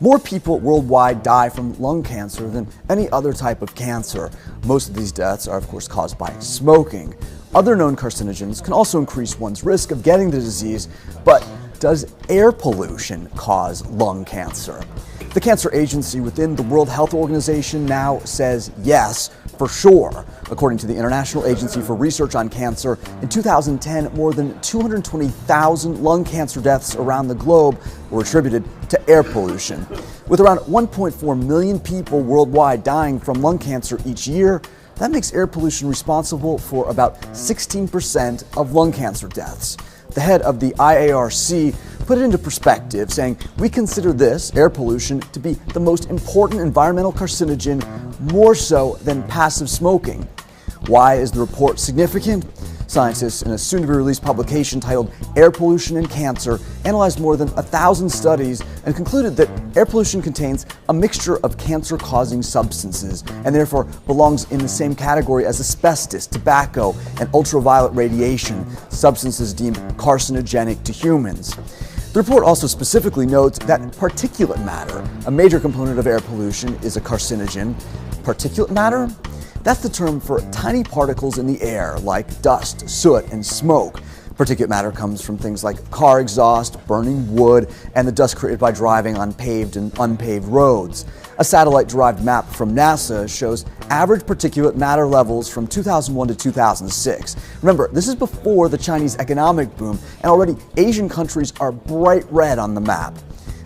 More people worldwide die from lung cancer than any other type of cancer. Most of these deaths are, of course, caused by smoking. Other known carcinogens can also increase one's risk of getting the disease, but does air pollution cause lung cancer? The cancer agency within the World Health Organization now says yes, for sure. According to the International Agency for Research on Cancer, in 2010, more than 220,000 lung cancer deaths around the globe were attributed to air pollution. With around 1.4 million people worldwide dying from lung cancer each year, that makes air pollution responsible for about 16% of lung cancer deaths. The head of the IARC put it into perspective, saying, "We consider this, air pollution, to be the most important environmental carcinogen, more so than passive smoking." Why is the report significant? Scientists in a soon-to-be-released publication titled Air Pollution and Cancer analyzed more than 1,000 studies and concluded that air pollution contains a mixture of cancer-causing substances and therefore belongs in the same category as asbestos, tobacco, and ultraviolet radiation, substances deemed carcinogenic to humans. The report also specifically notes that particulate matter, a major component of air pollution, is a carcinogen. Particulate matter? That's the term for tiny particles in the air, like dust, soot, and smoke. Particulate matter comes from things like car exhaust, burning wood, and the dust created by driving on paved and unpaved roads. A satellite-derived map from NASA shows average particulate matter levels from 2001 to 2006. Remember, this is before the Chinese economic boom, and already Asian countries are bright red on the map.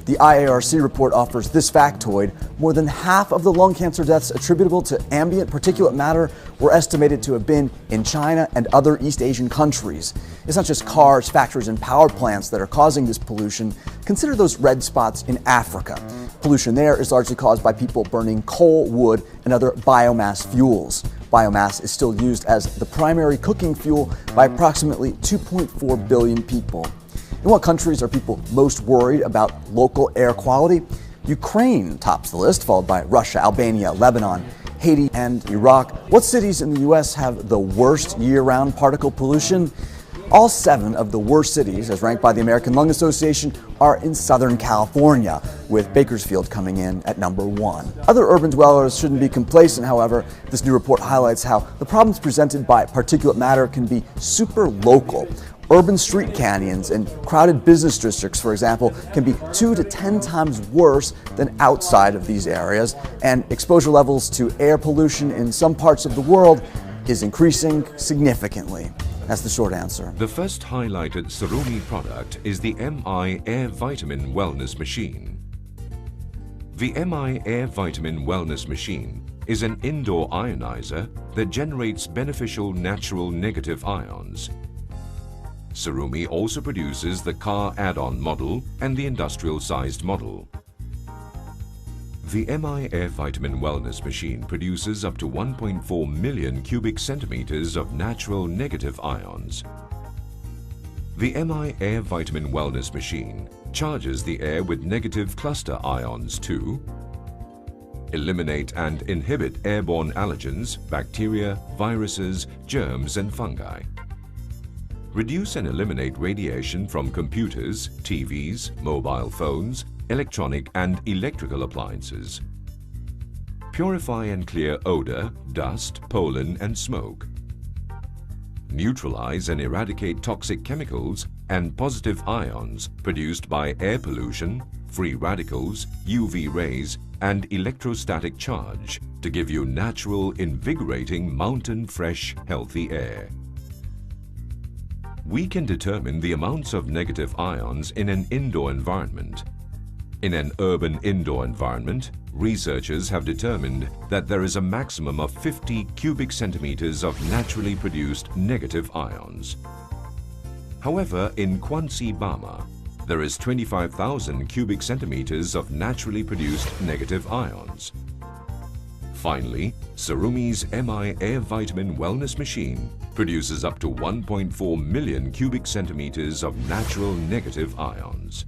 The IARC report offers this factoid: more than half of the lung cancer deaths attributable to ambient particulate matter were estimated to have been in China and other East Asian countries. It's not just cars, factories, and power plants that are causing this pollution. Consider those red spots in Africa. Pollution there is largely caused by people burning coal, wood, and other biomass fuels. Biomass is still used as the primary cooking fuel by approximately 2.4 billion people. In what countries are people most worried about local air quality? Ukraine tops the list, followed by Russia, Albania, Lebanon, Haiti, and Iraq. What cities in the U.S. have the worst year-round particle pollution? All 7 of the worst cities, as ranked by the American Lung Association, are in Southern California, with Bakersfield coming in at number 1. Other urban dwellers shouldn't be complacent, however. This new report highlights how the problems presented by particulate matter can be super local. Urban street canyons and crowded business districts, for example, can be 2 to 10 times worse than outside of these areas, and exposure levels to air pollution in some parts of the world is increasing significantly. That's the short answer. The first highlighted SERUMI product is the MI Air Vitamin Wellness Machine. The MI Air Vitamin Wellness Machine is an indoor ionizer that generates beneficial natural negative ions. SERUMI also produces the car add-on model and the industrial-sized model. The MI Air Vitamin Wellness Machine produces up to 1.4 million cubic centimeters of natural negative ions. The MI Air Vitamin Wellness Machine charges the air with negative cluster ions to eliminate and inhibit airborne allergens, bacteria, viruses, germs, and fungi. Reduce and eliminate radiation from computers, TVs, mobile phones, electronic and electrical appliances. Purify and clear odor, dust, pollen, and smoke. Neutralize and eradicate toxic chemicals and positive ions produced by air pollution, free radicals, UV rays, and electrostatic charge to give you natural, invigorating, mountain fresh, healthy air. We can determine the amounts of negative ions in an indoor environment. In an urban indoor environment, researchers have determined that there is a maximum of 50 cubic centimeters of naturally produced negative ions. However, in Kwansi, Burma, there is 25,000 cubic centimeters of naturally produced negative ions. Finally, SERUMI's MI Air Vitamin Wellness Machine produces up to 1.4 million cubic centimeters of natural negative ions.